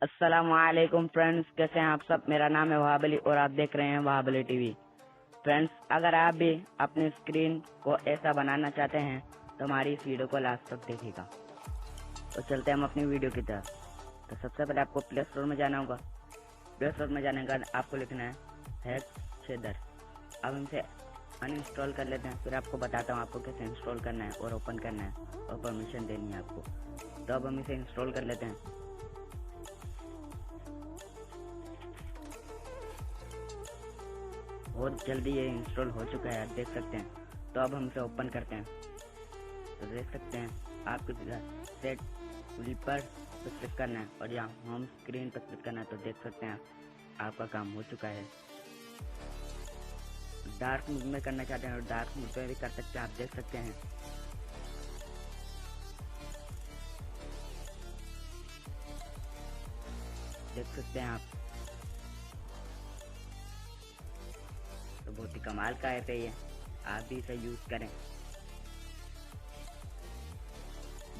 अस्सलामुअलैकुम फ्रेंड्स, कैसे हैं आप सब। मेरा नाम है वहाबली और आप देख रहे हैं वहाबली टीवी। फ्रेंड्स, अगर आप भी अपनी स्क्रीन को ऐसा बनाना चाहते हैं तो हमारी इस वीडियो को लास्ट तक देखिएगा। तो चलते हैं हम अपनी वीडियो की तरफ। तो सबसे पहले आपको प्ले स्टोर में जाना होगा। प्ले स्टोर में जाने के बाद आपको लिखना है हेक्सेगन। अब इनसे अनइंस्टॉल कर लेते हैं, फिर आपको बताता हूँ आपको कैसे इंस्टॉल करना है और ओपन करना है और परमिशन देनी है आपको। तो अब हम इसे इंस्टॉल कर लेते हैं। बहुत जल्दी ये इंस्टॉल हो चुका है, आप देख सकते हैं। तो अब हम इसे ओपन करते हैं। तो देख सकते हैं आपको सेट फ्लिपर पर क्लिक करना है और यहाँ होम स्क्रीन पर क्लिक करना है। तो देख सकते हैं आपका काम हो चुका है। डार्क मोड में करना चाहते हैं और डार्क मोड में भी कर सकते हैं, आप देख सकते हैं। देख सकते हैं तो बहुत ही कमाल का ऐप है ये, आप भी इसे यूज करें।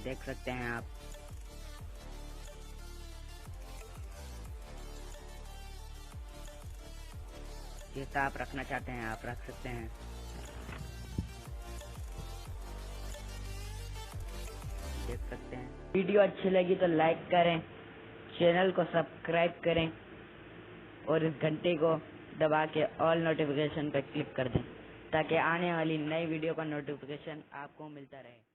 देख सकते हैं आप। जैसा आप रखना चाहते हैं आप रख सकते हैं। देख सकते हैं। वीडियो अच्छी लगी तो लाइक करें, चैनल को सब्सक्राइब करें और इस घंटे को दबा के ऑल नोटिफिकेशन पर क्लिक कर दें ताकि आने वाली नई वीडियो का नोटिफिकेशन आपको मिलता रहे।